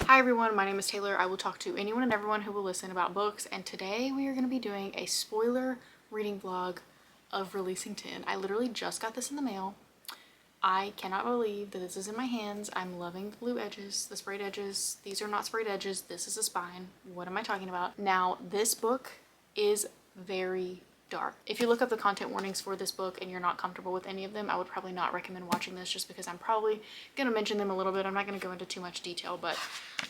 Hi everyone, my name is Taylor. I will talk to anyone and everyone who will listen about books, and today we are going to be doing a spoiler reading vlog of Releasing 10. I literally just got this in the mail. I cannot believe that this is in my hands. I'm loving the blue edges, the sprayed edges. These are not sprayed edges. This is a spine. What am I talking about? Now, this book is very dark. If you look up the content warnings for this book and you're not comfortable with any of them, I would probably not recommend watching this, just because I'm probably going to mention them a little bit. I'm not going to go into too much detail, but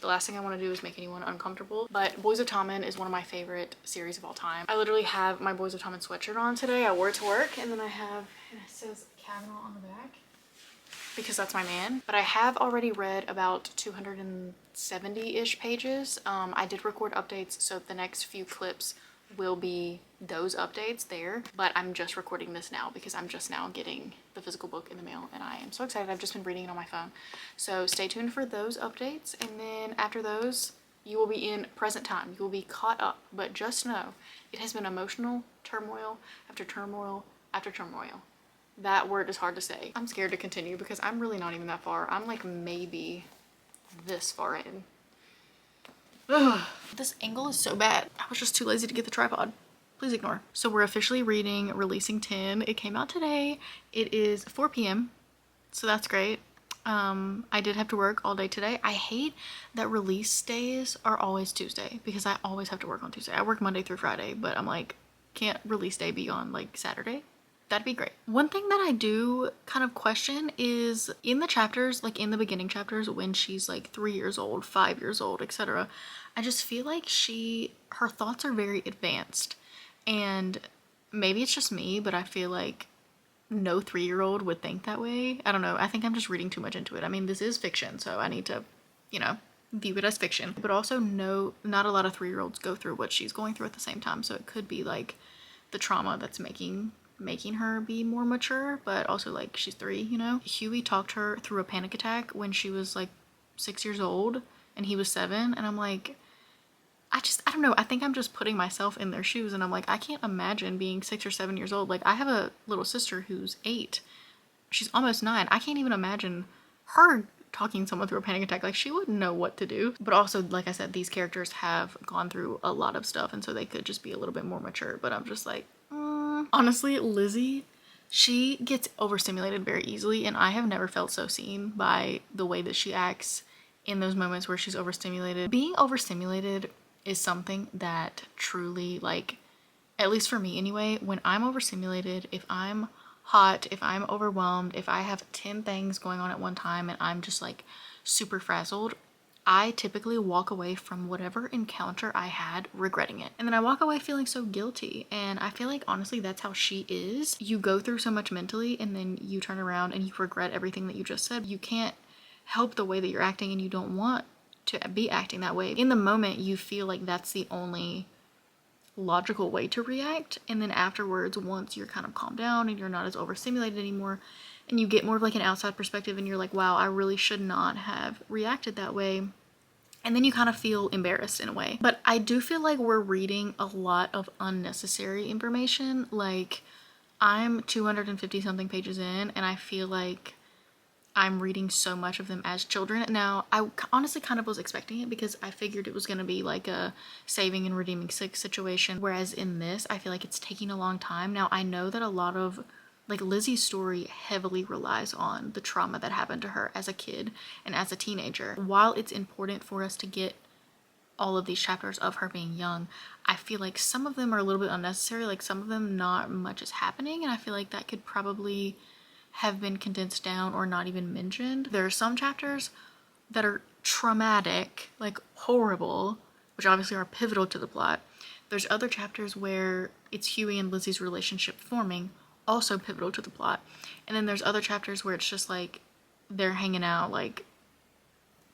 the last thing I want to do is make anyone uncomfortable. But Boys of Tommen is one of my favorite series of all time. I literally have my Boys of Tommen sweatshirt on today. I wore it to work, and then I have, and it says Kavanaugh on the back, because that's my man. But I have already read about 270-ish pages. I did record updates, so the next few clips will be those updates there, but I'm just recording this now because I'm just now getting the physical book in the mail, and I am so excited. I've just been reading it on my phone, so stay tuned for those updates. And then after those, you will be in present time. You will be caught up, but just know it has been emotional turmoil after turmoil after turmoil. That word is hard to say. I'm scared to continue because I'm really not even that far. I'm like maybe this far in. Ugh. This angle is so bad. I was just too lazy to get the tripod. Please ignore. So we're officially reading Releasing 10. It came out today. It is 4 p.m. so that's great. I did have to work all day today. I hate that release days are always Tuesday because I always have to work on Tuesday. I work Monday through Friday, but I'm like, can't release day be on like Saturday? That'd be great. One thing that I do kind of question is in the chapters, like in the beginning chapters, when she's like 3 years old, 5 years old, etc. I just feel like her thoughts are very advanced, and maybe it's just me, but I feel like no 3-year-old would think that way. I don't know. I think I'm just reading too much into it. I mean, this is fiction, so I need to, view it as fiction. But also, no, not a lot of 3-year-olds go through what she's going through at the same time. So it could be like the trauma that's making her be more mature, but also like she's 3, Huey talked her through a panic attack when she was like 6 years old and he was 7, and I'm like, I don't know. I think I'm just putting myself in their shoes, and I'm like, I can't imagine being 6 or 7 years old. Like, I have a little sister who's 8. She's almost 9. I can't even imagine her talking someone through a panic attack. Like, she wouldn't know what to do. But also, like I said, these characters have gone through a lot of stuff, and so they could just be a little bit more mature. But I'm just like, Honestly, Lizzie, she gets overstimulated very easily, and I have never felt so seen by the way that she acts in those moments where she's overstimulated. Being overstimulated is something that truly, like, at least for me anyway, when I'm overstimulated, if I'm hot, if I'm overwhelmed, if I have 10 things going on at one time and I'm just like super frazzled, I typically walk away from whatever encounter I had regretting it. And then I walk away feeling so guilty. And I feel like honestly that's how she is. You go through so much mentally, and then you turn around and you regret everything that you just said. You can't help the way that you're acting, and you don't want to be acting that way. In the moment, you feel like that's the only logical way to react, and then afterwards, once you're kind of calmed down and you're not as overstimulated anymore, and you get more of like an outside perspective, and you're like, wow, I really should not have reacted that way, and then you kind of feel embarrassed in a way. But I do feel like we're reading a lot of unnecessary information. Like, I'm 250 something pages in, and I feel like I'm reading so much of them as children. Now, I honestly kind of was expecting it because I figured it was going to be like a saving and redeeming 6 situation. Whereas in this, I feel like it's taking a long time. Now, I know that a lot of, like, Lizzie's story heavily relies on the trauma that happened to her as a kid and as a teenager. While it's important for us to get all of these chapters of her being young, I feel like some of them are a little bit unnecessary. Like, some of them not much is happening, and I feel like that could probably have been condensed down or not even mentioned. There are some chapters that are traumatic, like horrible, which obviously are pivotal to the plot. There's other chapters where it's Huey and Lizzie's relationship forming, also pivotal to the plot. And then there's other chapters where it's just like they're hanging out, like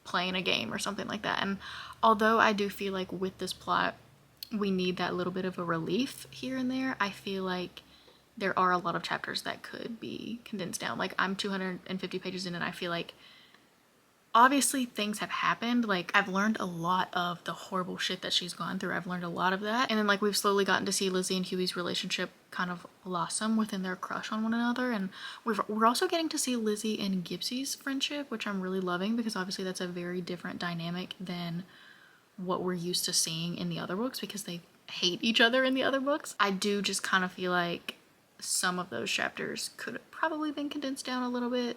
playing a game or something like that. And although I do feel like with this plot we need that little bit of a relief here and there, I feel like there are a lot of chapters that could be condensed down. Like, I'm 250 pages in, and I feel like obviously things have happened. Like, I've learned a lot of the horrible shit that she's gone through. I've learned a lot of that. And then, like, we've slowly gotten to see Lizzie and Huey's relationship kind of blossom within their crush on one another. And we're also getting to see Lizzie and Gypsy's friendship, which I'm really loving, because obviously that's a very different dynamic than what we're used to seeing in the other books, because they hate each other in the other books. I do just kind of feel like some of those chapters could have probably been condensed down a little bit.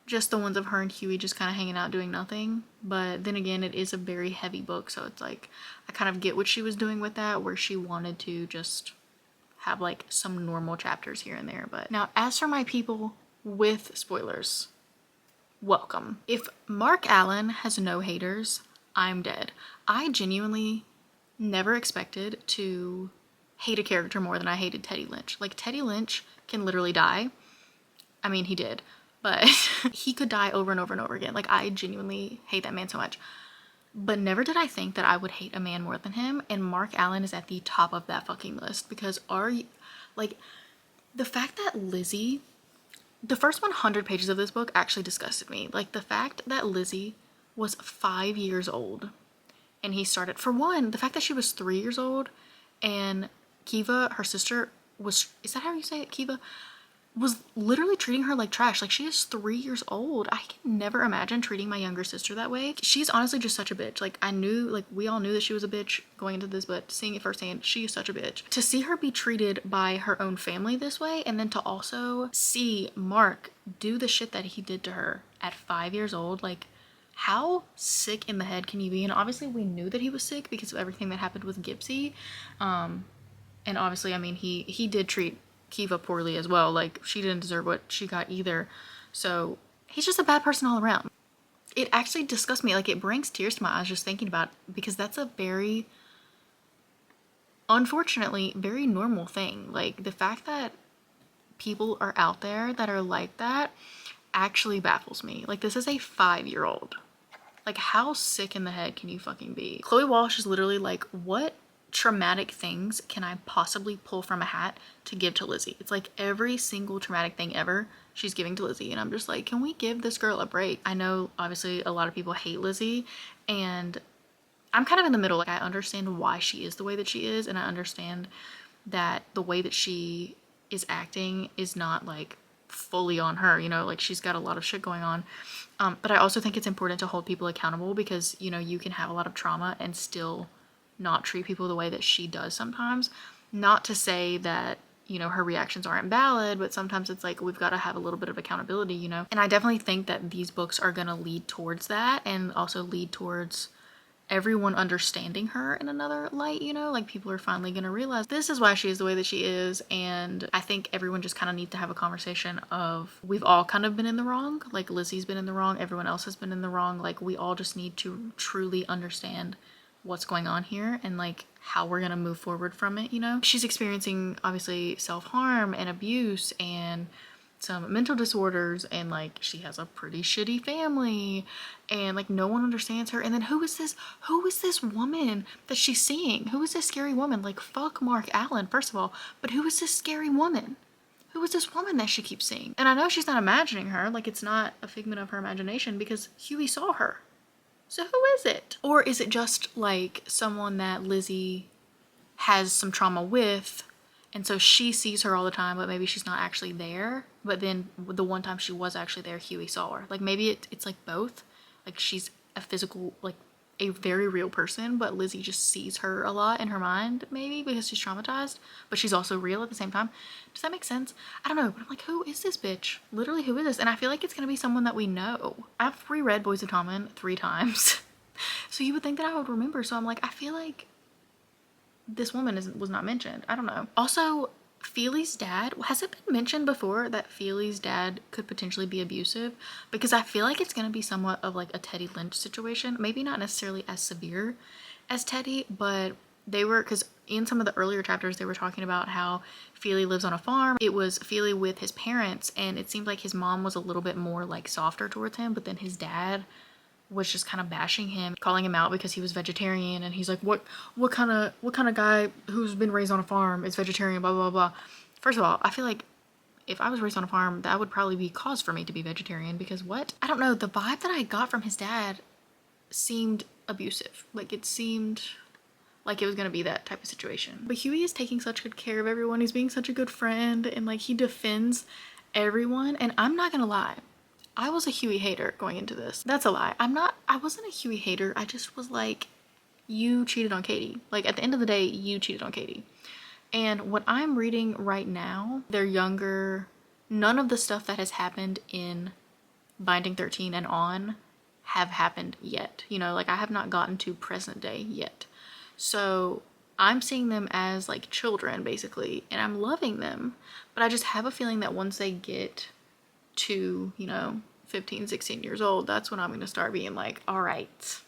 Just the ones of her and Huey just kind of hanging out doing nothing. But then again, it is a very heavy book, so it's like I kind of get what she was doing with that, where she wanted to just have like some normal chapters here and there. But now, as for my people with spoilers, welcome. If Mark Allen has no haters, I'm dead. I genuinely never expected to hate a character more than I hated Teddy Lynch. Like, Teddy Lynch can literally die. I mean, he did. But he could die over and over and over again. Like, I genuinely hate that man so much. But never did I think that I would hate a man more than him. And Mark Allen is at the top of that fucking list. Because like, the fact that Lizzie, the first 100 pages of this book actually disgusted me. Like, the fact that Lizzie was 5 years old. And he started, for one, the fact that she was 3 years old. And Kiva, her sister, was, is that how you say it, Kiva? Was literally treating her like trash. Like, she is 3 years old. I can never imagine treating my younger sister that way. She's honestly just such a bitch. Like, I knew, like, we all knew that she was a bitch going into this, but seeing it firsthand, she is such a bitch. To see her be treated by her own family this way, and then to also see Mark do the shit that he did to her at 5 years old, like, how sick in the head can you be? And obviously we knew that he was sick because of everything that happened with Gypsy. And obviously, I mean, he did treat Kiva poorly as well. Like, she didn't deserve what she got either. So he's just a bad person all around. It actually disgusts me. Like, it brings tears to my eyes just thinking about it, because that's a very, unfortunately, very normal thing. Like, the fact that people are out there that are like that actually baffles me. Like, this is a 5-year-old. Like, how sick in the head can you fucking be? Chloe Walsh is literally like, what traumatic things can I possibly pull from a hat to give to Lizzie? It's like every single traumatic thing ever she's giving to Lizzie, and I'm just like, can we give this girl a break? I know obviously a lot of people hate Lizzie, and I'm kind of in the middle. Like, I understand why she is the way that she is, and I understand that the way that she is acting is not like fully on her, you know, like, she's got a lot of shit going on. But I also think it's important to hold people accountable, because, you know, you can have a lot of trauma and still not treat people the way that she does sometimes. Not to say that, you know, her reactions aren't valid, but sometimes it's like, we've got to have a little bit of accountability, you know? And I definitely think that these books are going to lead towards that, and also lead towards everyone understanding her in another light, you know? Like, people are finally going to realize this is why she is the way that she is. And I think everyone just kind of needs to have a conversation of, we've all kind of been in the wrong. Like, Lizzie's been in the wrong, everyone else has been in the wrong. Like, we all just need to truly understand what's going on here, and like how we're gonna move forward from it, you know? She's experiencing obviously self-harm and abuse and some mental disorders, and like, she has a pretty shitty family, and like, no one understands her. And then who is this woman that she's seeing? Who is this scary woman? Like, fuck Mark Allen, first of all, but who is this scary woman? Who is this woman that she keeps seeing? And I know she's not imagining her, like, it's not a figment of her imagination, because Huey saw her. So who is it? Or is it just like someone that Lizzie has some trauma with, and so she sees her all the time, but maybe she's not actually there? But then the one time she was actually there, Huey saw her. Like, maybe it's like both. Like, she's a physical, like a very real person, but Lizzie just sees her a lot in her mind, maybe because she's traumatized, but she's also real at the same time. Does that make sense? I don't know, but I'm like, who is this bitch? Literally, who is this? And I feel like it's gonna be someone that we know. I've reread Boys of Tommen 3 times, so you would think that I would remember. So I'm like, I feel like this woman was not mentioned. I don't know. Also, Feely's dad, has it been mentioned before that Feely's dad could potentially be abusive? Because I feel like it's going to be somewhat of like a Teddy Lynch situation. Maybe not necessarily as severe as Teddy, but they were, because in some of the earlier chapters they were talking about how Feely lives on a farm. It was Feely with his parents, and it seemed like his mom was a little bit more like softer towards him, but then his dad was just kind of bashing him, calling him out because he was vegetarian, and he's like, what kind of guy who's been raised on a farm is vegetarian, blah blah blah. First of all, I feel like if I was raised on a farm, that would probably be cause for me to be vegetarian, because what? I don't know, the vibe that I got from his dad seemed abusive. Like, it seemed like it was gonna be that type of situation. But Huey is taking such good care of everyone. He's being such a good friend, and like he defends everyone. And I'm not gonna lie, I was a Huey hater going into this. That's a lie. I wasn't a Huey hater. I just was like, you cheated on Katie. Like, at the end of the day, you cheated on Katie. And what I'm reading right now, they're younger. None of the stuff that has happened in Binding 13 and on have happened yet. You know, like I have not gotten to present day yet. So I'm seeing them as like children basically, and I'm loving them. But I just have a feeling that once they get to, you know, 15, 16 years old, that's when I'm going to start being like, all right,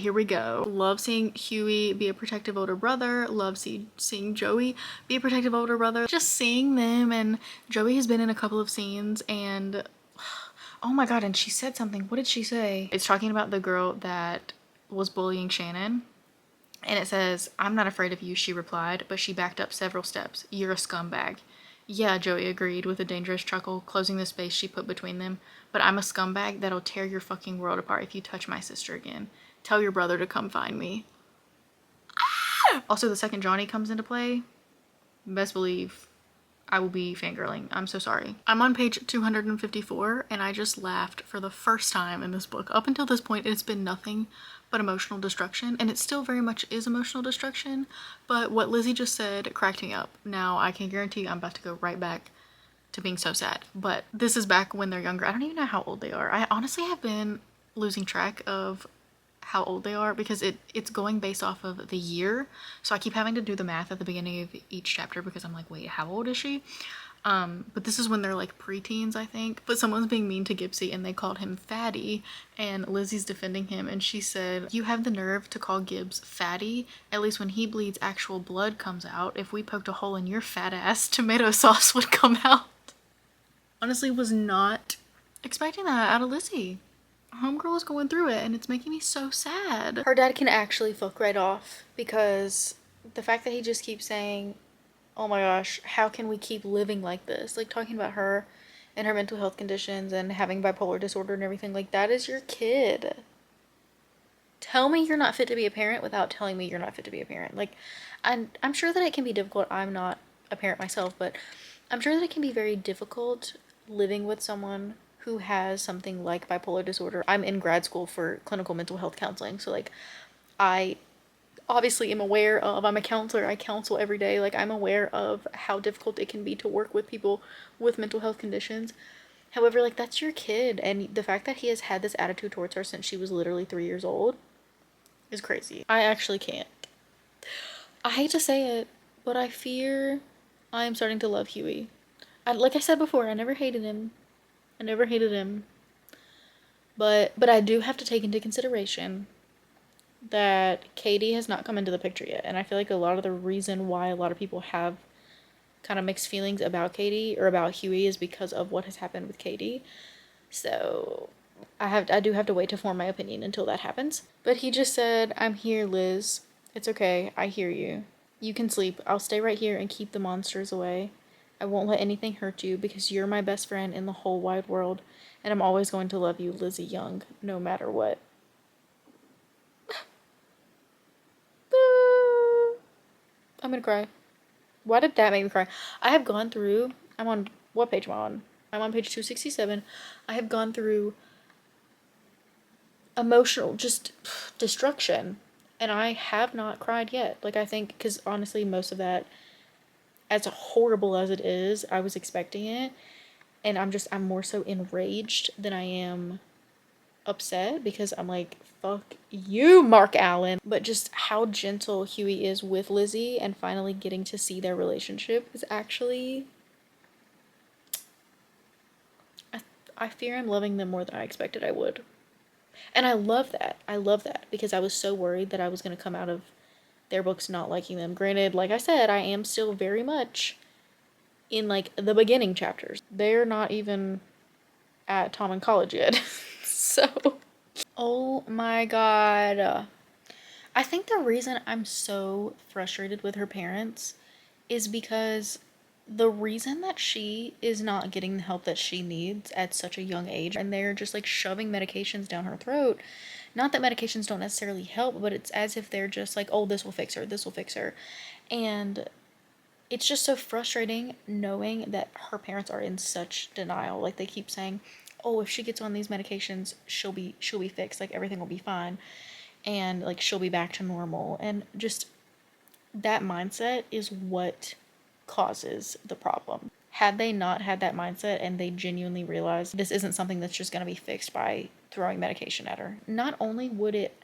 here we go. Love seeing Huey be a protective older brother. Love seeing Joey be a protective older brother. Just seeing them, and Joey has been in a couple of scenes, and oh my god, and she said something. What did she say? It's talking about the girl that was bullying Shannon. And it says, "I'm not afraid of you," she replied, but she backed up several steps. "You're a scumbag." "Yeah," Joey agreed with a dangerous chuckle, closing the space she put between them. "But I'm a scumbag that'll tear your fucking world apart if you touch my sister again. Tell your brother to come find me." Also, the second Johnny comes into play, best believe I will be fangirling. I'm so sorry. I'm on page 254, and I just laughed for the first time in this book. Up until this point, it's been nothing but emotional destruction, and it still very much is emotional destruction, but what Lizzie just said cracked me up. Now, I can guarantee I'm about to go right back to being so sad, but this is back when they're younger. I don't even know how old they are. I honestly have been losing track of how old they are because it's going based off of the year, so I keep having to do the math at the beginning of each chapter because I'm like, wait, how old is she? But this is when they're like preteens, I think. But someone's being mean to Gipsy and they called him Fatty, and Lizzie's defending him, and she said, "You have the nerve to call Gibbs Fatty? At least when he bleeds, actual blood comes out. If we poked a hole in your fat ass, tomato sauce would come out." Honestly, was not expecting that out of Lizzie. Homegirl is going through it, and it's making me so sad. Her dad can actually fuck right off, because the fact that he just keeps saying, "Oh my gosh, how can we keep living like this?" Like, talking about her and her mental health conditions and having bipolar disorder and everything. Like, that is your kid. Tell me you're not fit to be a parent without telling me you're not fit to be a parent. Like, I'm sure that it can be difficult. I'm not a parent myself, but I'm sure that it can be very difficult living with someone who has something like bipolar disorder. I'm in grad school for clinical mental health counseling, so like I obviously am aware of, I'm a counselor, I counsel every day, like I'm aware of how difficult it can be to work with people with mental health conditions. However, like, that's your kid, and the fact that he has had this attitude towards her since she was literally 3 years old is crazy. I actually can't. I hate to say it, but I fear I am starting to love Huey. Like I said before, I never hated him. I never hated him. But I do have to take into consideration that Katie has not come into the picture yet. And I feel like a lot of the reason why a lot of people have kind of mixed feelings about Katie or about Huey is because of what has happened with Katie. So I do have to wait to form my opinion until that happens. But he just said, "I'm here, Liz. It's okay. I hear you. You can sleep. I'll stay right here and keep the monsters away. I won't let anything hurt you because you're my best friend in the whole wide world, and I'm always going to love you, Lizzie Young, no matter what." I'm gonna cry. Why did that make me cry? I have gone through, I'm on, what page am I on? I'm on page 267. I have gone through emotional, just destruction, and I have not cried yet. Like, I think, because honestly, most of that, as horrible as it is, I was expecting it, and I'm more so enraged than I am upset, because I'm like, fuck you, Mark Allen. But just how gentle Huey is with Lizzie and finally getting to see their relationship is actually, I fear I'm loving them more than I expected I would. And I love that. I love that, because I was so worried that I was going to come out of their books not liking them. Granted, like I said, I am still very much in like the beginning chapters. They're not even at Tommen College yet. So, oh my god. I think the reason I'm so frustrated with her parents is because The reason that she is not getting the help that she needs at such a young age, and they're just like shoving medications down her throat, not that medications don't necessarily help, but it's as if they're just like, oh, this will fix her, this will fix her. And it's just so frustrating knowing that her parents are in such denial. Like they keep saying, oh, if she gets on these medications, she'll be fixed, like everything will be fine, and like she'll be back to normal. And just that mindset is what causes the problem. Had they not had that mindset and they genuinely realized this isn't something that's just going to be fixed by throwing medication at her, not only would it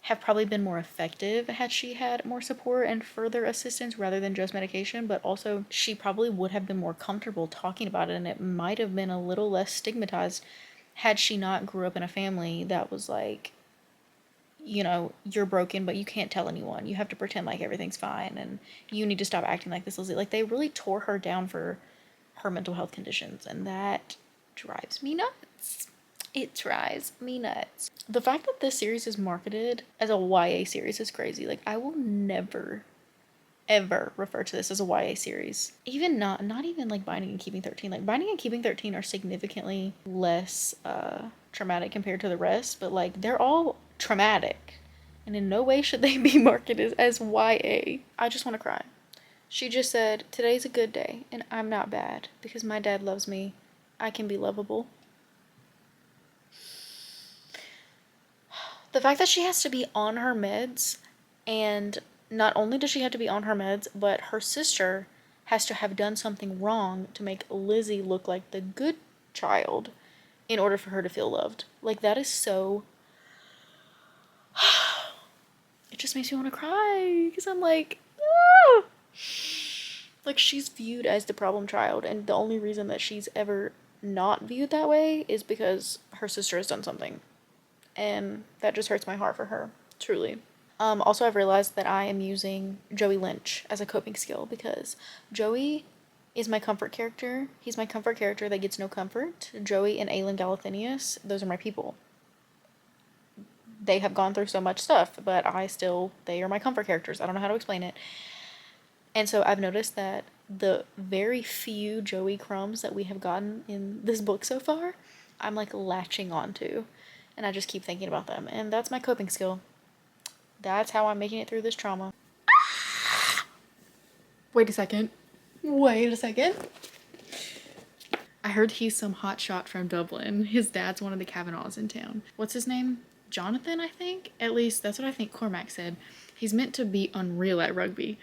have probably been more effective had she had more support and further assistance rather than just medication, but also she probably would have been more comfortable talking about it, and it might have been a little less stigmatized had she not grew up in a family that was like, you know, you're broken, but you can't tell anyone. You have to pretend like everything's fine, and you need to stop acting like this, Lizzie. Like, they really tore her down for her mental health conditions, and that drives me nuts. It drives me nuts. The fact that this series is marketed as a YA series is crazy. Like, I will never, ever refer to this as a YA series. Even not even like Binding and Keeping 13. Like, Binding and Keeping 13 are significantly less traumatic compared to the rest, but like they're all traumatic. And in no way should they be marketed as YA. I just want to cry. She just said, today's a good day and I'm not bad because my dad loves me. I can be lovable. The fact that she has to be on her meds, and not only does she have to be on her meds, but her sister has to have done something wrong to make Lizzie look like the good child in order for her to feel loved. Like, that is so... It just makes me want to cry, because I'm like, ah! Like, she's viewed as the problem child, and the only reason that she's ever not viewed that way is because her sister has done something. And that just hurts my heart for her, truly. Also, I've realized that I am using Joey Lynch as a coping skill because Joey is my comfort character. He's my comfort character that gets no comfort. Joey and Aelin Galathinius, those are my people. They have gone through so much stuff, but they are my comfort characters. I don't know how to explain it. And so I've noticed that the very few Joey crumbs that we have gotten in this book so far, I'm like latching onto. And I just keep thinking about them. And that's my coping skill. That's how I'm making it through this trauma. Wait a second. I heard he's some hotshot from Dublin. His dad's one of the Kavanaghs in town. What's his name? Jonathan, I think? At least that's what I think Cormac said. He's meant to be unreal at rugby.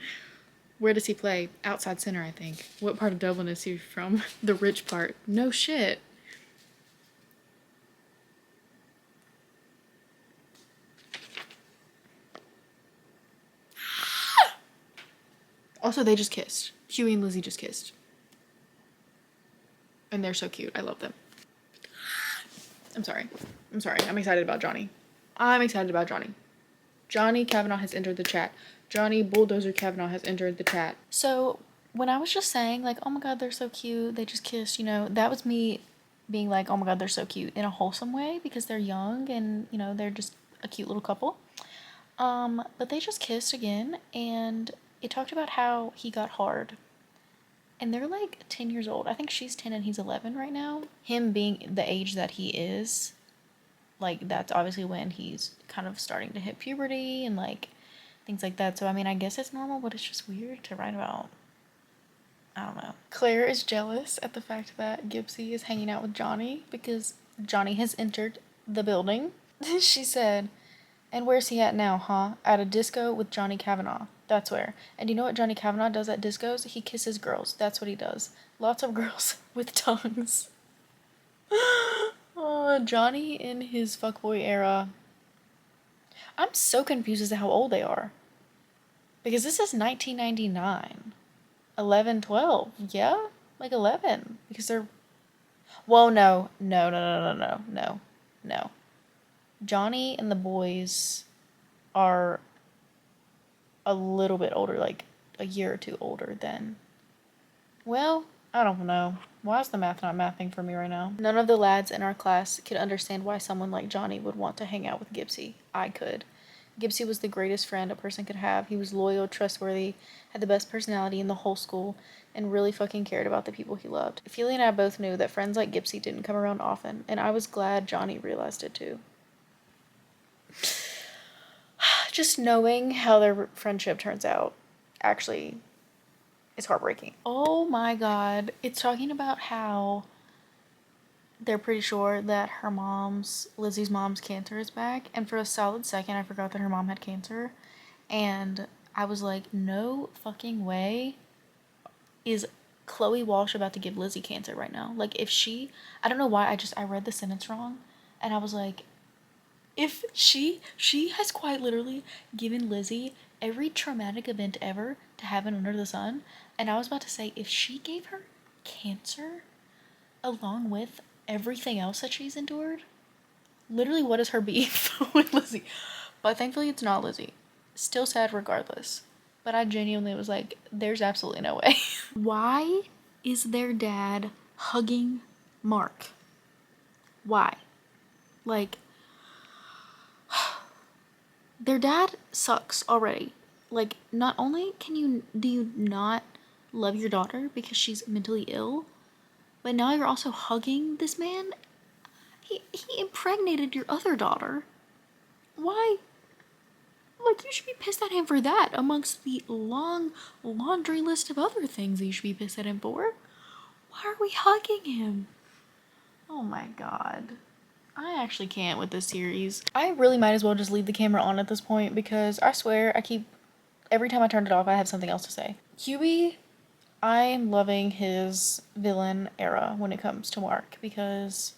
Where does he play? Outside center, I think. What part of Dublin is he from? The rich part. No shit. Also, they just kissed. Huey and Lizzie just kissed. And they're so cute. I love them. I'm sorry. I'm excited about Johnny. Johnny Kavanaugh has entered the chat. Johnny Bulldozer Kavanaugh has entered the chat. So, when I was just saying, like, oh my god, they're so cute, they just kissed, you know, that was me being like, oh my god, they're so cute in a wholesome way because they're young and, you know, they're just a cute little couple. But they just kissed again, and it talked about how he got hard. And they're like 10 years old. I think she's 10 and he's 11 right now. Him being the age that he is, like, that's obviously when he's kind of starting to hit puberty and, like, things like that. So, I mean, I guess it's normal, but it's just weird to write about. I don't know. Claire is jealous at the fact that Gypsy is hanging out with Johnny because Johnny has entered the building. She said, and where's he at now, huh? At a disco with Johnny Kavanaugh. That's where. And you know what Johnny Kavanaugh does at discos? He kisses girls. That's what he does. Lots of girls with tongues. Johnny in his fuckboy era. I'm so confused as to how old they are. Because this is 1999. 11, 12. Yeah? Like 11. Because they're... Well, no. No. Johnny and the boys are a little bit older, like a year or two older than... Well, I don't know. Why is the math not mathing for me right now? None of the lads in our class could understand why someone like Johnny would want to hang out with Gypsy. I could. Gibbsy was the greatest friend a person could have. He was loyal, trustworthy, had the best personality in the whole school, and really fucking cared about the people he loved. Feely and I both knew that friends like Gibbsy didn't come around often, and I was glad Johnny realized it too. Just knowing how their friendship turns out actually is heartbreaking. Oh my god. It's talking about how they're pretty sure that Lizzie's mom's cancer is back. And for a solid second, I forgot that her mom had cancer. And I was like, no fucking way is Chloe Walsh about to give Lizzie cancer right now. Like, if she, I don't know why, I read the sentence wrong. And I was like, if she has quite literally given Lizzie every traumatic event ever to happen under the sun. And I was about to say, if she gave her cancer along with everything else that she's endured, literally what is her beef with Lizzie? But thankfully it's not Lizzie. Still sad regardless. But I genuinely was like, there's absolutely no way. Why is their dad hugging Mark? Why? Like, their dad sucks already. Like, not only do you not love your daughter because she's mentally ill, but now you're also hugging this man. He impregnated your other daughter. Why? Like, you should be pissed at him for that amongst the long laundry list of other things you should be pissed at him for. Why are we hugging him? Oh my god. I actually can't with this series. I really might as well just leave the camera on at this point because I swear every time I turn it off, I have something else to say. Huey, I'm loving his villain era when it comes to Mark because,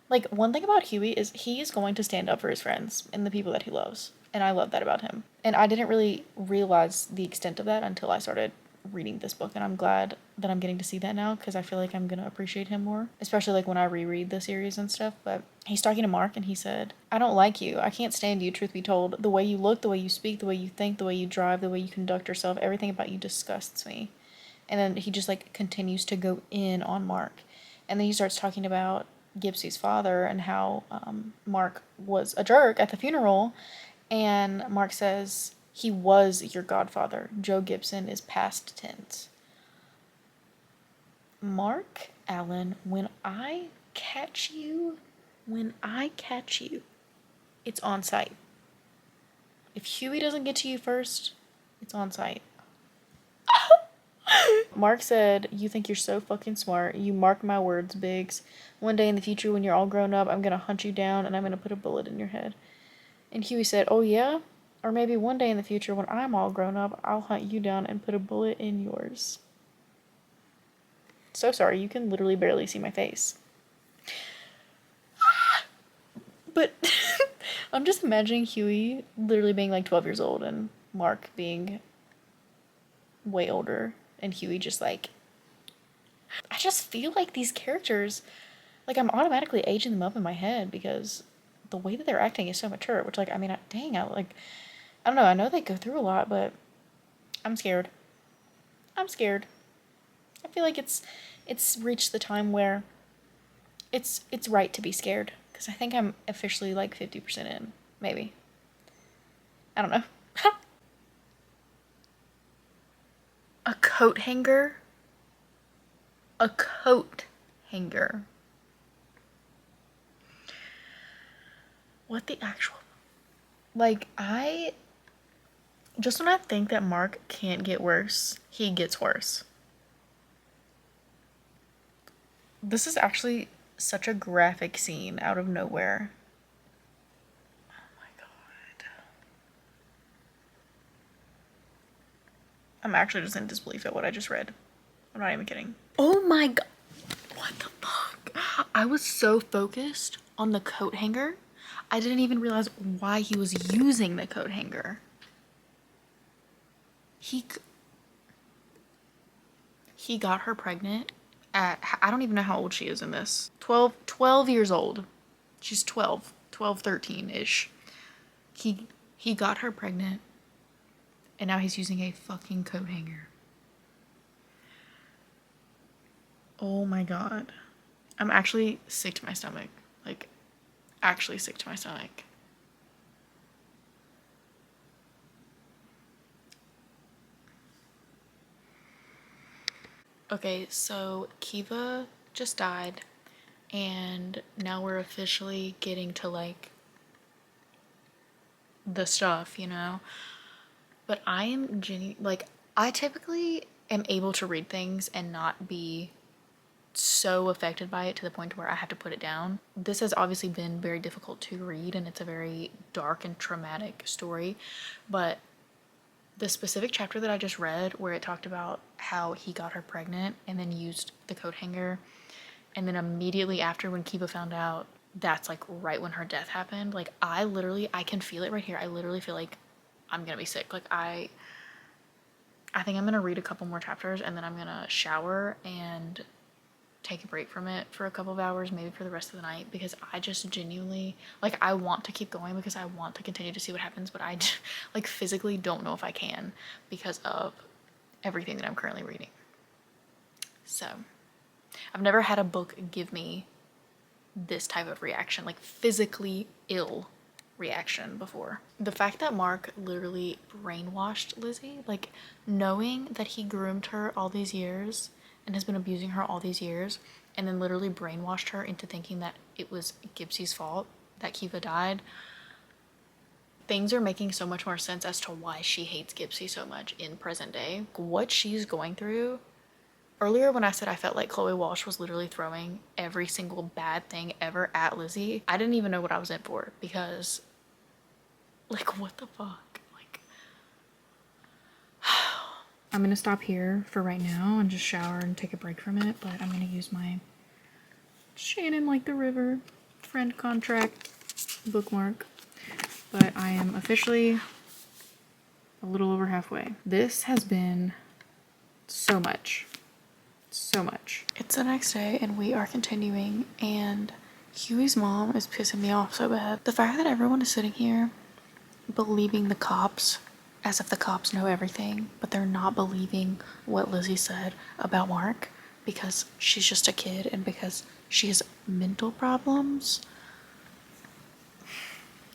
like, one thing about Huey is he is going to stand up for his friends and the people that he loves. And I love that about him. And I didn't really realize the extent of that until I started reading this book. And I'm glad that I'm getting to see that now because I feel like I'm going to appreciate him more. Especially, like, when I reread the series and stuff. But he's talking to Mark and he said, I don't like you. I can't stand you, truth be told. The way you look, the way you speak, the way you think, the way you drive, the way you conduct yourself, everything about you disgusts me. And then he just, like, continues to go in on Mark. And then he starts talking about Gibbsy's father and how Mark was a jerk at the funeral. And Mark says, he was your godfather. Joe Gibson is past tense. Mark Allen, when I catch you, it's on sight. If Huey doesn't get to you first, it's on sight. Mark said, you think you're so fucking smart. You mark my words, Biggs. One day in the future when you're all grown up, I'm gonna hunt you down and I'm gonna put a bullet in your head. And Huey said, oh yeah? Or maybe one day in the future when I'm all grown up, I'll hunt you down and put a bullet in yours. So sorry, you can literally barely see my face. But I'm just imagining Huey literally being like 12 years old and Mark being way older. And Huey just like... I just feel like these characters, like, I'm automatically aging them up in my head because the way that they're acting is so mature, which, like, I mean, dang, I don't know, I know they go through a lot, but I'm scared. I feel like it's reached the time where it's right to be scared, because I think I'm officially, like, 50% in, maybe. I don't know. A coat hanger? A coat hanger. What the actual... Like, just when I think that Mark can't get worse, he gets worse. This is actually such a graphic scene out of nowhere. Oh my god. I'm actually just in disbelief at what I just read. I'm not even kidding. Oh my god. What the fuck? I was so focused on the coat hanger, I didn't even realize why he was using the coat hanger. He got her pregnant at, I don't even know how old she is in this. 12 years old. She's 12, 13-ish. He got her pregnant, and now he's using a fucking coat hanger. Oh my god. I'm actually sick to my stomach. Like, actually sick to my stomach. Okay, so Kiva just died, and now we're officially getting to like the stuff, you know? But I am like, I typically am able to read things and not be so affected by it to the point where I have to put it down. This has obviously been very difficult to read, and it's a very dark and traumatic story, but the specific chapter that I just read where it talked about how he got her pregnant and then used the coat hanger, and then immediately after when Kiva found out, that's like right when her death happened. Like I can feel it right here. I literally feel like I'm gonna be sick. Like I think I'm gonna read a couple more chapters and then I'm gonna shower and take a break from it for a couple of hours, maybe for the rest of the night, because I just genuinely, like, I want to keep going because I want to continue to see what happens, but I like physically don't know if I can because of everything that I'm currently reading. So I've never had a book give me this type of reaction, like physically ill reaction, before. The fact that Mark literally brainwashed Lizzie, like knowing that he groomed her all these years and has been abusing her all these years, and then literally brainwashed her into thinking that it was Gibsie's fault that Kiva died. Things are making so much more sense as to why she hates Gibsie so much in present day. What she's going through. Earlier when I said I felt like Chloe Walsh was literally throwing every single bad thing ever at Lizzie, I didn't even know what I was in for, because like, what the fuck? Like, I'm gonna stop here for right now and just shower and take a break from it, but I'm gonna use my Shannon Like the River friend contract bookmark. But I am officially a little over halfway. This has been so much. So much. It's the next day and we are continuing, and Huey's mom is pissing me off so bad. The fact that everyone is sitting here believing the cops as if the cops know everything, but they're not believing what Lizzie said about Mark because she's just a kid and because she has mental problems,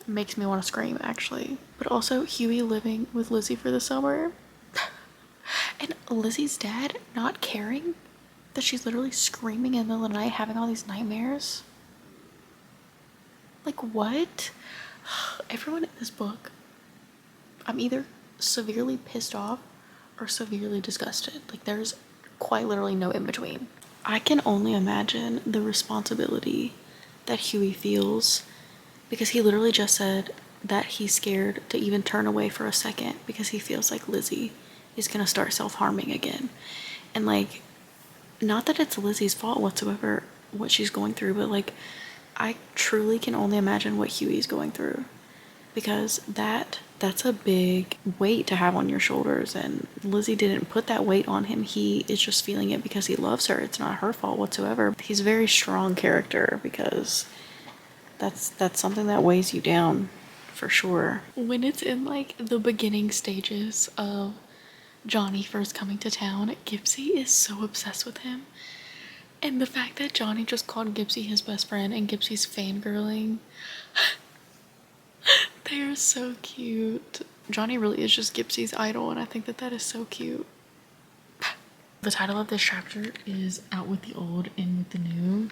makes me want to scream, actually. But also Huey living with Lizzie for the summer and Lizzie's dad not caring that she's literally screaming in the middle of the night, having all these nightmares. Like, what? Everyone in this book, I'm either severely pissed off or severely disgusted. Like, there's quite literally no in between. I can only imagine the responsibility that Huey feels, because he literally just said that he's scared to even turn away for a second because he feels like Lizzie is gonna start self-harming again. And like, not that it's Lizzie's fault whatsoever what she's going through, but like, I truly can only imagine what Huey's going through, because that's a big weight to have on your shoulders, and Lizzie didn't put that weight on him. He is just feeling it because he loves her. It's not her fault whatsoever. He's a very strong character, because that's something that weighs you down for sure. When it's in like the beginning stages of Johnny first coming to town, Gibsie is so obsessed with him. And the fact that Johnny just called Gibsie his best friend and Gibsie's fangirling, they are so cute. Johnny really is just Gibsie's idol, and I think that is so cute. The title of this chapter is Out with the Old, In with the New.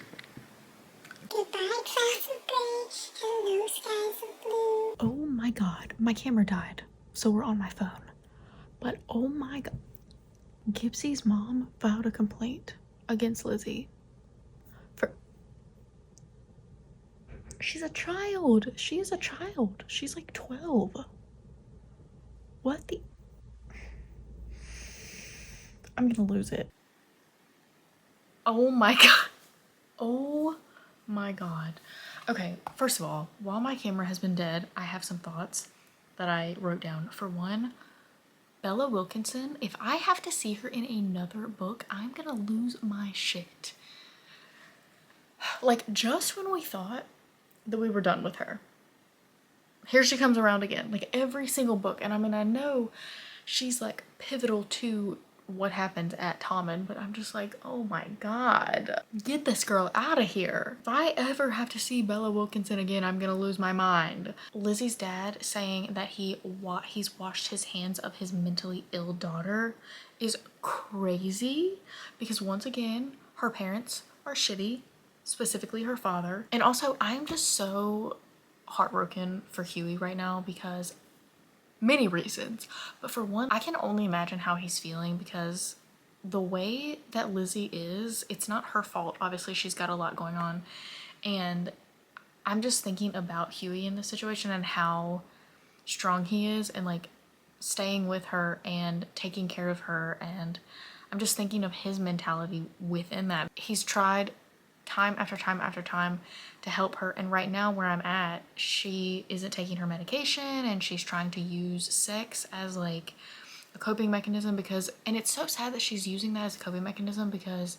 Goodbye, clouds of gray, hello, skies of blue. Oh my god, my camera died, so we're on my phone. But oh my god, Gibsie's mom filed a complaint against Lizzie for... She's a child. She is a child. She's like 12. What the... I'm gonna lose it. Oh my god. Oh my god. Okay, first of all, while my camera has been dead, I have some thoughts that I wrote down. For one, Bella Wilkinson, if I have to see her in another book, I'm gonna lose my shit. Like, just when we thought that we were done with her, here she comes around again, like every single book. And I mean, I know she's like pivotal to what happened at Tommen, but I'm just like, oh my god, get this girl out of here. If I ever have to see Bella Wilkinson again, I'm gonna lose my mind. Lizzie's dad saying that he's washed his hands of his mentally ill daughter is crazy, because once again, her parents are shitty, specifically her father. And also, I'm just so heartbroken for Huey right now because many reasons, but for one, I can only imagine how he's feeling, because the way that Lizzie is, it's not her fault. Obviously, she's got a lot going on, and I'm just thinking about Huey in this situation and how strong he is, and like staying with her and taking care of her, and I'm just thinking of his mentality within that. He's tried time after time after time to help her, and right now where I'm at, she isn't taking her medication and she's trying to use sex as like a coping mechanism, because, and it's so sad that she's using that as a coping mechanism because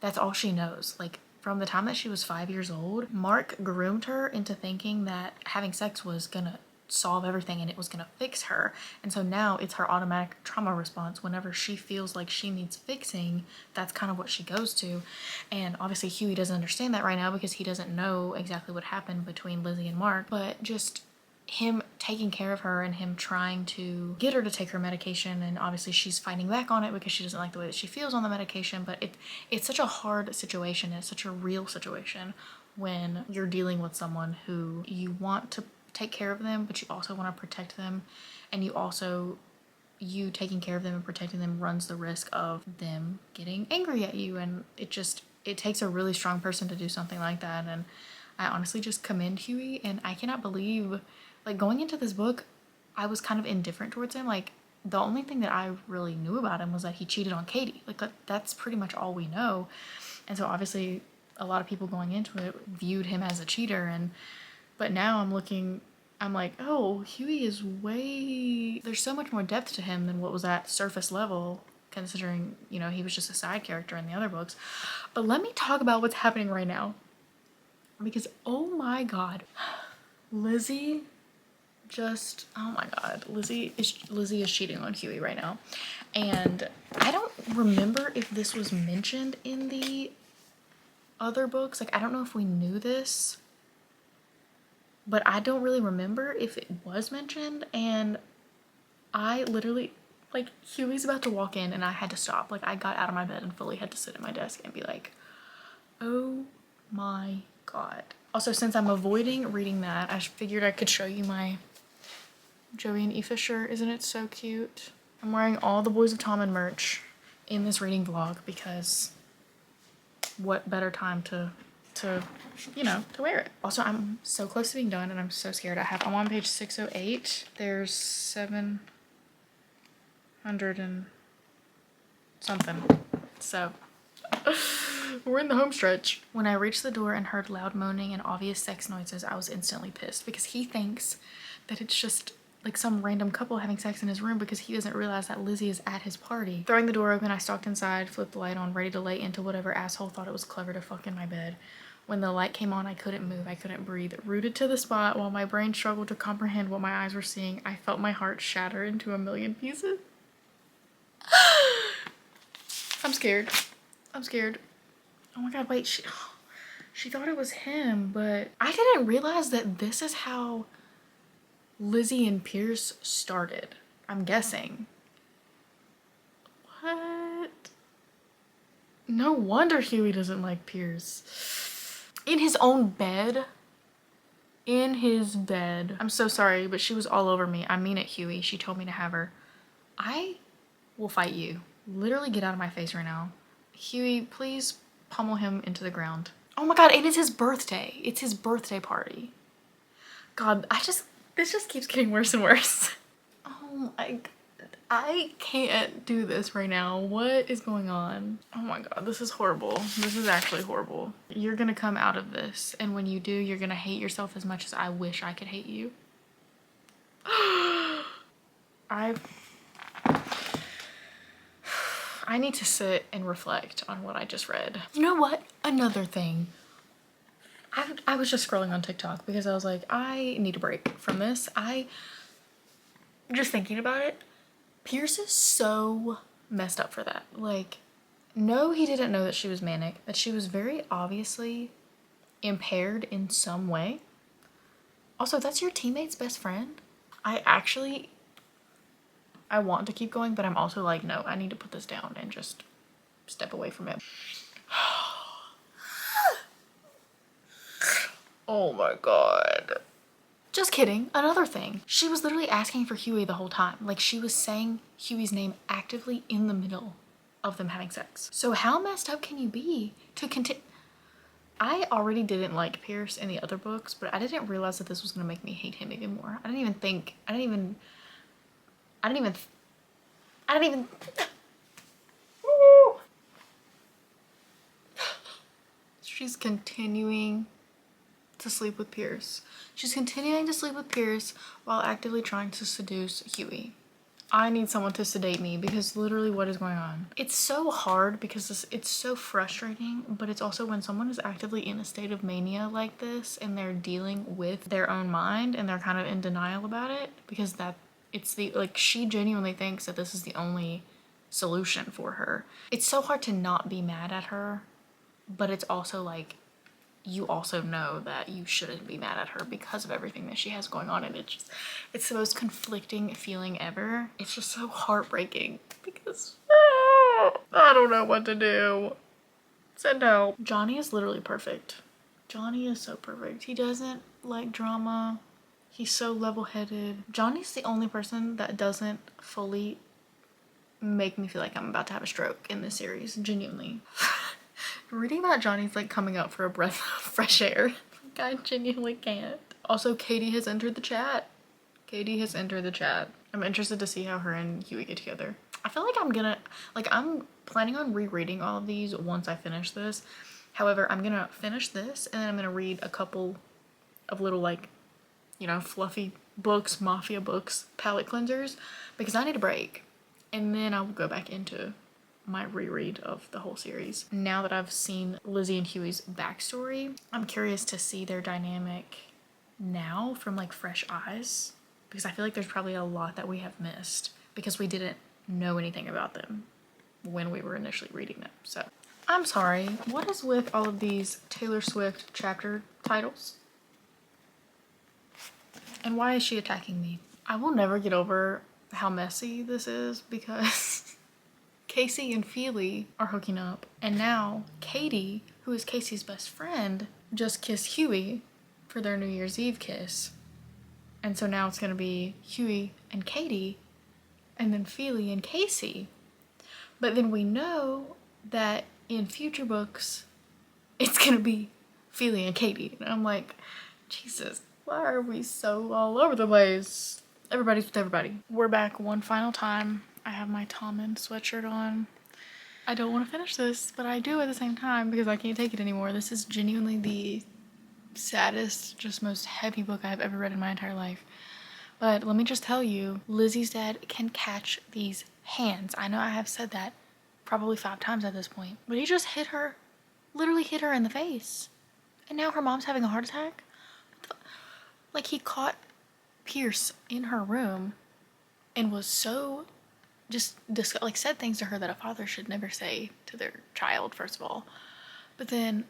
that's all she knows. Like, from the time that she was 5 years old, Mark groomed her into thinking that having sex was gonna solve everything and it was gonna fix her. And so now it's her automatic trauma response. Whenever she feels like she needs fixing, that's kind of what she goes to. And obviously Huey doesn't understand that right now because he doesn't know exactly what happened between Lizzie and Mark, but just him taking care of her and him trying to get her to take her medication, and obviously she's fighting back on it because she doesn't like the way that she feels on the medication. But it's such a hard situation. It's such a real situation when you're dealing with someone who you want to take care of them, but you also want to protect them, and you taking care of them and protecting them runs the risk of them getting angry at you. And it takes a really strong person to do something like that. And I honestly just commend Huey, and I cannot believe, like, going into this book, I was kind of indifferent towards him. Like, the only thing that I really knew about him was that he cheated on Katie. Like, that's pretty much all we know. And so obviously a lot of people going into it viewed him as a cheater, but now I'm like, oh, Huey is there's so much more depth to him than what was at surface level, considering, you know, he was just a side character in the other books. But let me talk about what's happening right now, because oh my god, Lizzie is cheating on Huey right now. And I don't remember if this was mentioned in the other books. Like, I don't know if we knew this, but I don't really remember if it was mentioned. And I literally, like, Huey's about to walk in and I had to stop. Like, I got out of my bed and fully had to sit at my desk and be like, oh my god. Also, since I'm avoiding reading that, I figured I could show you my Joey and Aoife shirt. Isn't it so cute? I'm wearing all the Boys of Tommen merch in this reading vlog because what better time to wear it. Also, I'm so close to being done and I'm so scared. I'm on page 608. There's 700 and something. So we're in the home stretch. When I reached the door and heard loud moaning and obvious sex noises, I was instantly pissed because he thinks that it's just like some random couple having sex in his room, because he doesn't realize that Lizzie is at his party. Throwing the door open, I stalked inside, flipped the light on, ready to lay into whatever asshole thought it was clever to fuck in my bed. When the light came on, I couldn't move, I couldn't breathe. Rooted to the spot while my brain struggled to comprehend what my eyes were seeing, I felt my heart shatter into a million pieces. I'm scared. I'm scared. Oh my god, wait, she thought it was him, but I didn't realize that this is how Lizzie and Pierce started, I'm guessing. What? No wonder Huey doesn't like Pierce. In his own bed? In his bed. I'm so sorry, but she was all over me. I mean it, Huey. She told me to have her. I will fight you. Literally get out of my face right now. Huey, please pummel him into the ground. Oh my god, it is his birthday. It's his birthday party. God, this just keeps getting worse and worse. Oh my god. I can't do this right now. What is going on? Oh my god, this is horrible. This is actually horrible. You're gonna come out of this, and when you do, you're gonna hate yourself as much as I wish I could hate you. I need to sit and reflect on what I just read. You know what? Another thing. I was just scrolling on TikTok because I was like, I need a break from this. Just thinking about it, Pierce is so messed up for that. Like, no, he didn't know that she was manic, that she was very obviously impaired in some way. Also, that's your teammate's best friend. I want to keep going, but I'm also like, no, I need to put this down and just step away from it. Oh my god. Just kidding. Another thing. She was literally asking for Huey the whole time. Like, she was saying Huey's name actively in the middle of them having sex. So how messed up can you be to continue? I already didn't like Pierce in the other books, but I didn't realize that this was gonna make me hate him even more. I didn't even She's continuing to sleep with Pierce. She's continuing to sleep with Pierce while actively trying to seduce Huey. I need someone to sedate me because literally what is going on? It's so hard because it's so frustrating, but it's also when someone is actively in a state of mania like this and they're dealing with their own mind and they're kind of in denial about it because she genuinely thinks that this is the only solution for her. It's so hard to not be mad at her, but it's also like, you also know that you shouldn't be mad at her because of everything that she has going on, and it's the most conflicting feeling ever. It's just so heartbreaking because I don't know what to do. Send help. Johnny is literally perfect. Johnny is so perfect. He doesn't like drama. He's so level-headed. Johnny's the only person that doesn't fully make me feel like I'm about to have a stroke in this series, genuinely. Reading about Johnny's like coming out for a breath of fresh air. Like, I genuinely can't. Also, Katie has entered the chat. Katie has entered the chat. I'm interested to see how her and Huey get together. I feel like I'm planning on rereading all of these once I finish this. However, I'm gonna finish this and then I'm gonna read a couple of little like, you know, fluffy books, mafia books, palate cleansers, because I need a break. And then I will go back into my reread of the whole series. Now that I've seen Lizzie and Huey's backstory, I'm curious to see their dynamic now from like fresh eyes, because I feel like there's probably a lot that we have missed because we didn't know anything about them when we were initially reading them. So I'm sorry, what is with all of these Taylor Swift chapter titles? And why is she attacking me? I will never get over how messy this is because Casey and Feely are hooking up, and now Katie, who is Casey's best friend, just kissed Huey for their New Year's Eve kiss. And so now it's gonna be Huey and Katie, and then Feely and Casey. But then we know that in future books, it's gonna be Feely and Katie. And I'm like, Jesus, why are we so all over the place? Everybody's with everybody. We're back one final time. I have my tommen sweatshirt on. I don't want to finish this, but I do at the same time because I can't take it anymore. This is genuinely the saddest, just most heavy book I've ever read in my entire life. But let me just tell you, Lizzie's dad can catch these hands. I know I have said that probably 5 times at this point, but he just literally hit her in the face. And now her mom's having a heart attack. Like, he caught Pierce in her room and was so said things to her that a father should never say to their child, first of all. But then,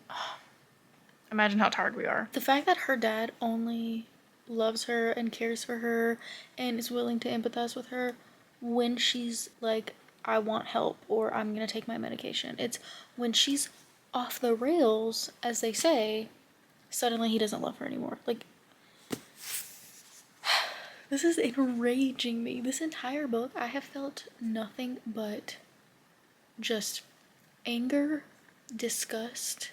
imagine how tired we are. The fact that her dad only loves her and cares for her and is willing to empathize with her when she's like, I want help or I'm gonna take my medication. It's when she's off the rails, as they say, suddenly he doesn't love her anymore. Like, this is enraging me. This entire book, I have felt nothing but just anger, disgust,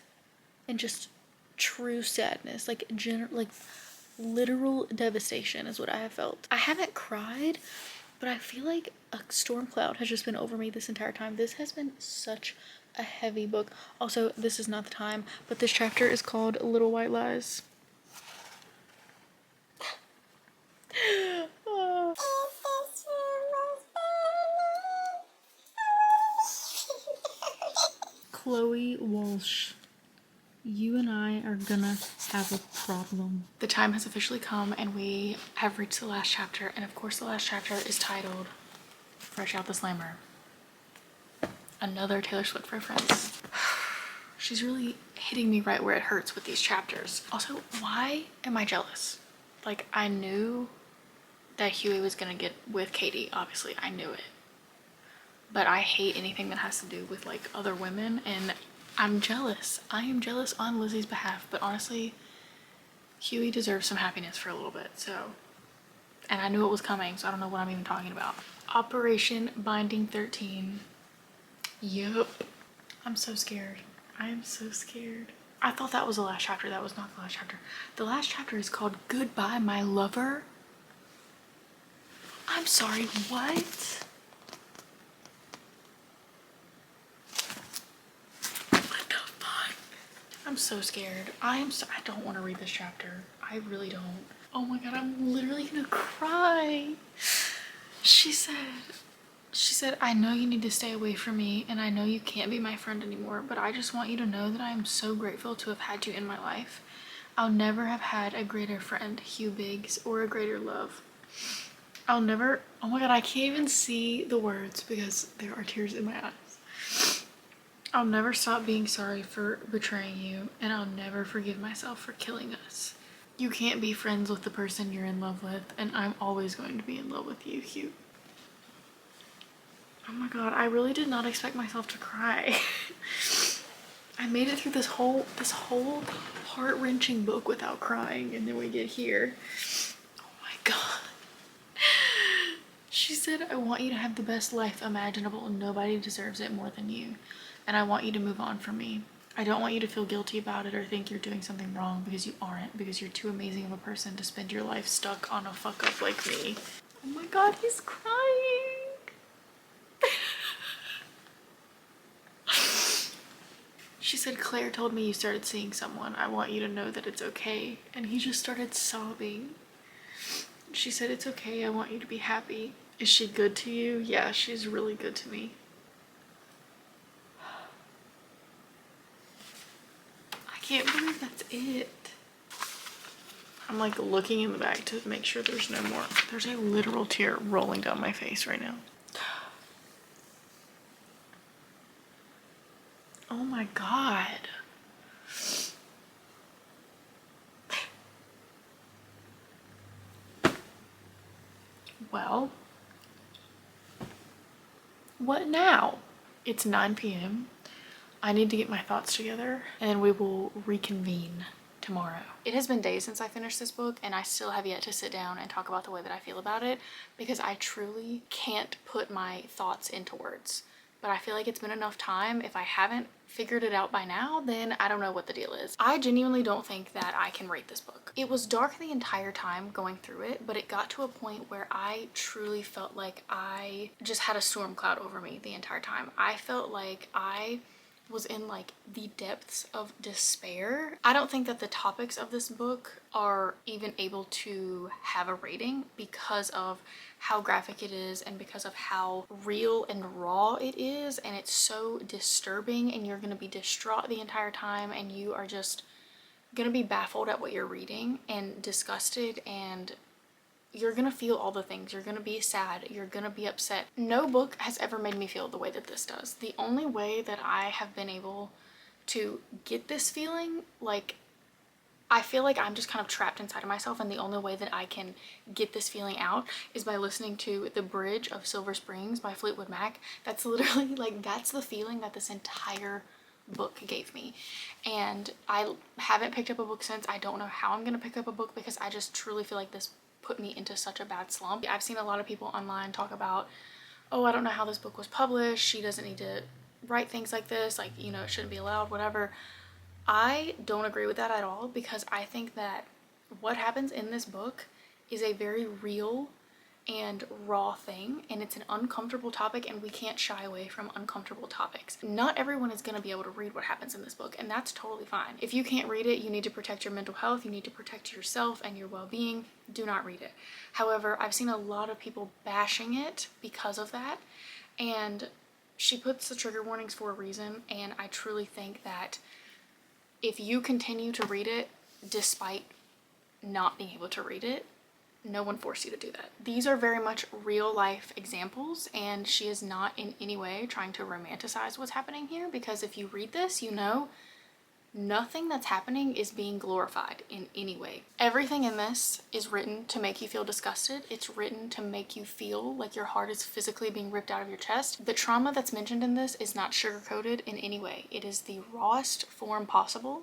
and just true sadness. Like, literal devastation is what I have felt. I haven't cried, but I feel like a storm cloud has just been over me this entire time. This has been such a heavy book. Also, this is not the time, but this chapter is called Little White Lies. Chloe Walsh, you and I are gonna have a problem. The time has officially come and we have reached the last chapter, and of course the last chapter is titled Fresh Out the Slammer. Another Taylor Swift reference. She's really hitting me right where it hurts with these chapters. Also, why am I jealous? Like, I knew that Huey was gonna get with Katie, obviously, I knew it. But I hate anything that has to do with like other women, and I'm jealous. I am jealous on Lizzie's behalf, but honestly, Huey deserves some happiness for a little bit, so. And I knew it was coming, so I don't know what I'm even talking about. Operation Binding 13. Yup. I'm so scared. I am so scared. I thought that was the last chapter. That was not the last chapter. The last chapter is called Goodbye, My Lover. I'm sorry, what? What the fuck? I'm so scared. I don't want to read this chapter. I really don't. Oh my god, I'm literally gonna cry. She said, I know you need to stay away from me, and I know you can't be my friend anymore, but I just want you to know that I am so grateful to have had you in my life. I'll never have had a greater friend, Hugh Biggs, or a greater love. I'll never, oh my god, I can't even see the words because there are tears in my eyes. I'll never stop being sorry for betraying you, and I'll never forgive myself for killing us. You can't be friends with the person you're in love with, and I'm always going to be in love with you, Hugh. Oh my god, I really did not expect myself to cry. I made it through this whole heart-wrenching book without crying, and then we get here. Oh my god. She said, I want you to have the best life imaginable, and nobody deserves it more than you. And I want you to move on from me. I don't want you to feel guilty about it or think you're doing something wrong, because you aren't, because you're too amazing of a person to spend your life stuck on a fuck-up like me. Oh my god, he's crying. She said, Claire told me you started seeing someone. I want you to know that it's okay. And he just started sobbing. She said, it's okay. I want you to be happy. Is she good to you? Yeah, she's really good to me. I can't believe that's it. I'm like looking in the back to make sure there's no more. There's a literal tear rolling down my face right now. Oh my god. Well, what now? It's 9 p.m. I need to get my thoughts together and we will reconvene tomorrow. It has been days since I finished this book, and I still have yet to sit down and talk about the way that I feel about it, because I truly can't put my thoughts into words. But I feel like it's been enough time. If I haven't figured it out by now, then I don't know what the deal is. I genuinely don't think that I can rate this book. It was dark the entire time going through it, but it got to a point where I truly felt like I just had a storm cloud over me the entire time. I felt like I was in like the depths of despair. I don't think that the topics of this book are even able to have a rating because of how graphic it is and because of how real and raw it is, and it's so disturbing, and you're gonna be distraught the entire time, and you are just gonna be baffled at what you're reading and disgusted, and you're gonna feel all the things. You're gonna be sad, you're gonna be upset. No book has ever made me feel the way that this does. The only way that I have been able to get this feeling, like, I feel like I'm just kind of trapped inside of myself, and the only way that I can get this feeling out is by listening to The Bridge of Silver Springs by Fleetwood Mac. That's literally like, that's the feeling that this entire book gave me. And I haven't picked up a book since. I don't know how I'm gonna pick up a book, because I just truly feel like this put me into such a bad slump. I've seen a lot of people online talk about, oh, I don't know how this book was published, she doesn't need to write things like this, like, you know, it shouldn't be allowed, whatever. I don't agree with that at all, because I think that what happens in this book is a very real and raw thing, and it's an uncomfortable topic, and we can't shy away from uncomfortable topics. Not everyone is going to be able to read what happens in this book, and that's totally fine. If you can't read it, you need to protect your mental health, you need to protect yourself and your well-being. Do not read it. However, I've seen a lot of people bashing it because of that, and she puts the trigger warnings for a reason, and I truly think that if you continue to read it despite not being able to read it, No one forced you to do that. These are very much real life examples, and she is not in any way trying to romanticize what's happening here, because if you read this, you know nothing that's happening is being glorified in any way. Everything in this is written to make you feel disgusted. It's written to make you feel like your heart is physically being ripped out of your chest. The trauma that's mentioned in this is not sugar-coated in any way. It is the rawest form possible,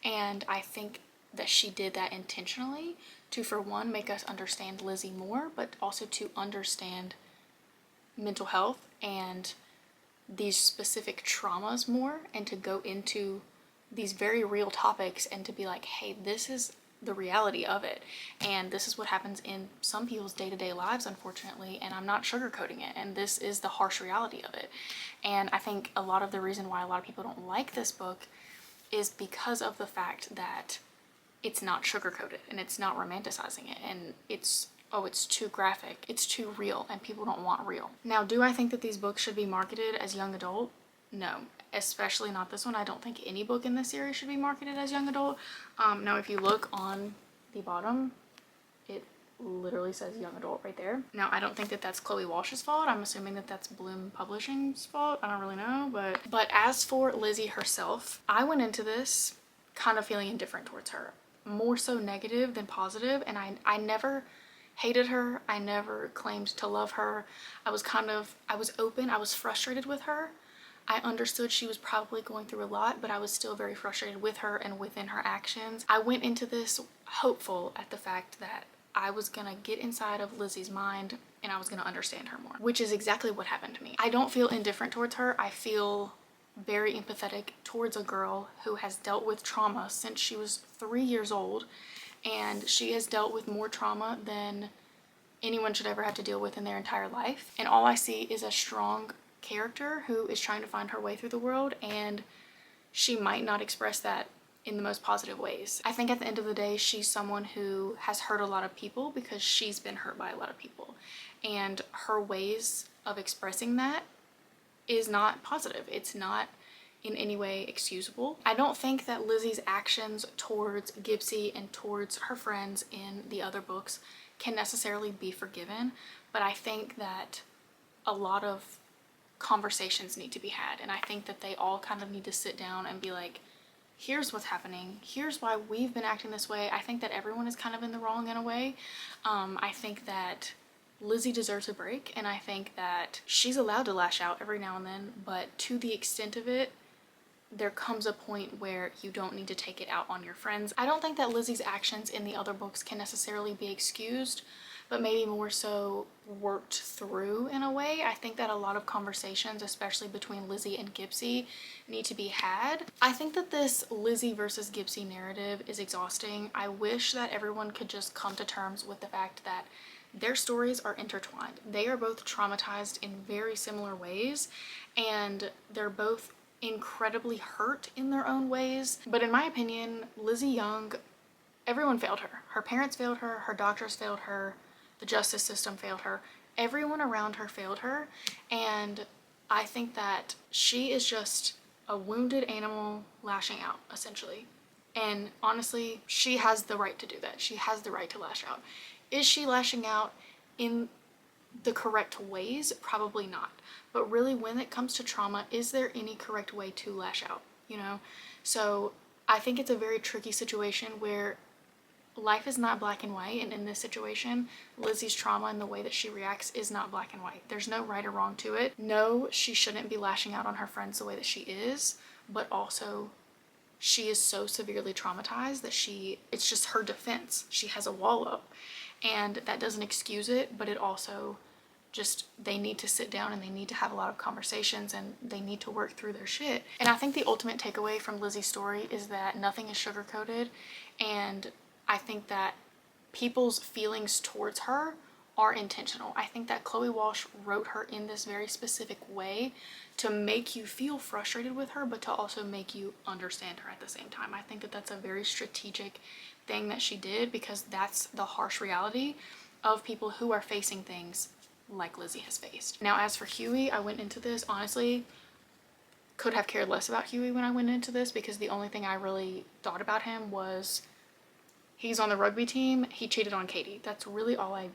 and I think that she did that intentionally to, for one, make us understand Lizzie more, but also to understand mental health and these specific traumas more, and to go into these very real topics and to be like, hey, this is the reality of it, and this is what happens in some people's day-to-day lives, unfortunately, and I'm not sugarcoating it, and this is the harsh reality of it. And I think a lot of the reason why a lot of people don't like this book is because of the fact that it's not sugarcoated and it's not romanticizing it, and it's too graphic, it's too real, and people don't want real. Now, do I think that these books should be marketed as young adult? No, especially not this one. I don't think any book in this series should be marketed as young adult. Now, if you look on the bottom, it literally says young adult right there. Now, I don't think that that's Chloe Walsh's fault. I'm assuming that that's Bloom Publishing's fault. I don't really know, but as for Lizzie herself, I went into this kind of feeling indifferent towards her, more so negative than positive, and I never hated her. I never claimed to love her. I was open. I was frustrated with her. I understood she was probably going through a lot, but I was still very frustrated with her and within her actions. I went into this hopeful at the fact that I was gonna get inside of Lizzie's mind and I was gonna understand her more, which is exactly what happened to me. I don't feel indifferent towards her. I feel very empathetic towards a girl who has dealt with trauma since she was 3 years old, and she has dealt with more trauma than anyone should ever have to deal with in their entire life. And all I see is a strong character who is trying to find her way through the world, and she might not express that in the most positive ways. I think at the end of the day, she's someone who has hurt a lot of people because she's been hurt by a lot of people, and her ways of expressing that is not positive. It's not in any way excusable. I don't think that Lizzie's actions towards Gypsy and towards her friends in the other books can necessarily be forgiven, but I think that a lot of conversations need to be had, and I think that they all kind of need to sit down and be like, here's what's happening, here's why we've been acting this way. I think that everyone is kind of in the wrong in a way. I think that Lizzie deserves a break, and I think that she's allowed to lash out every now and then, but to the extent of it, there comes a point where you don't need to take it out on your friends. I don't think that Lizzie's actions in the other books can necessarily be excused, but maybe more so worked through in a way. I think that a lot of conversations, especially between Lizzie and Gypsy, need to be had. I think that this Lizzie versus Gypsy narrative is exhausting. I wish that everyone could just come to terms with the fact that their stories are intertwined. They are both traumatized in very similar ways, and they're both incredibly hurt in their own ways. But in my opinion, Lizzie Young, everyone failed her. Her parents failed her, her doctors failed her, the justice system failed her, everyone around her failed her, and I think that she is just a wounded animal lashing out, essentially. And honestly, she has the right to do that. She has the right to lash out. Is she lashing out in the correct ways? Probably not. But really, when it comes to trauma, is there any correct way to lash out, you know? So I think it's a very tricky situation where life is not black and white, and in this situation, Lizzie's trauma and the way that she reacts is not black and white. There's no right or wrong to it. No, she shouldn't be lashing out on her friends the way that she is, but also she is so severely traumatized that it's just her defense. She has a wall up, and that doesn't excuse it, but it also just, they need to sit down and they need to have a lot of conversations and they need to work through their shit. And I think the ultimate takeaway from Lizzie's story is that nothing is sugar-coated, and I think that people's feelings towards her are intentional. I think that Chloe Walsh wrote her in this very specific way to make you feel frustrated with her, but to also make you understand her at the same time. I think that that's a very strategic thing that she did, because that's the harsh reality of people who are facing things like Lizzie has faced. Now, as for Huey, I went into this, honestly, could have cared less about Huey when I went into this, because the only thing I really thought about him was he's on the rugby team, he cheated on Katie. That's really all I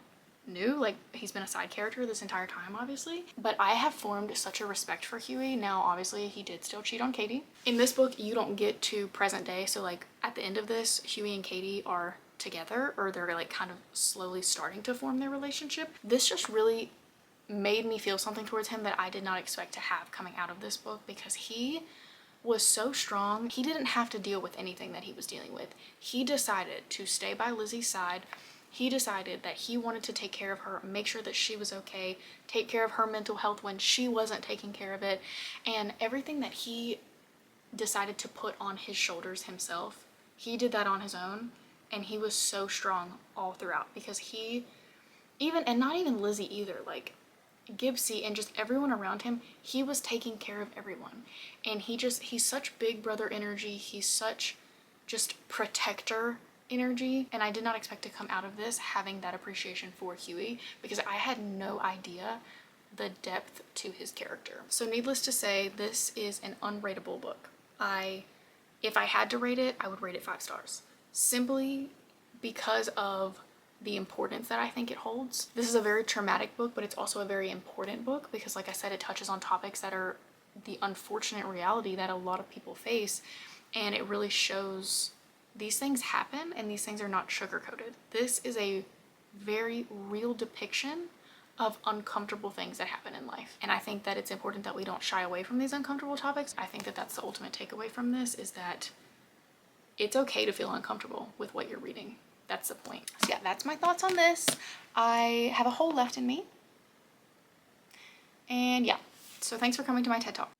knew. Like, he's been a side character this entire time, obviously. But I have formed such a respect for Huey. Now, obviously, he did still cheat on Katie. In this book, you don't get to present day. So, like, at the end of this, Huey and Katie are together, or they're like kind of slowly starting to form their relationship. This just really made me feel something towards him that I did not expect to have coming out of this book, because he was so strong. He didn't have to deal with anything that he was dealing with. He decided to stay by Lizzie's side. He decided that he wanted to take care of her, make sure that she was okay, take care of her mental health when she wasn't taking care of it, and everything that he decided to put on his shoulders himself, he did that on his own. And he was so strong all throughout, because he and not even Lizzie either, like Gibbsy and just everyone around him, he was taking care of everyone. And he's such big brother energy. He's such just protector energy. And I did not expect to come out of this having that appreciation for Huey, because I had no idea the depth to his character. So needless to say, this is an unrateable book. If I had to rate it, I would rate it 5 stars. Simply because of the importance that I think it holds. This is a very traumatic book, but it's also a very important book, because like I said, it touches on topics that are the unfortunate reality that a lot of people face, and it really shows these things happen and these things are not sugar-coated. This is a very real depiction of uncomfortable things that happen in life, and I think that it's important that we don't shy away from these uncomfortable topics. I think that that's the ultimate takeaway from this, is that it's okay to feel uncomfortable with what you're reading. That's the point. So yeah, that's my thoughts on this. I have a hole left in me. And yeah, so thanks for coming to my TED Talk.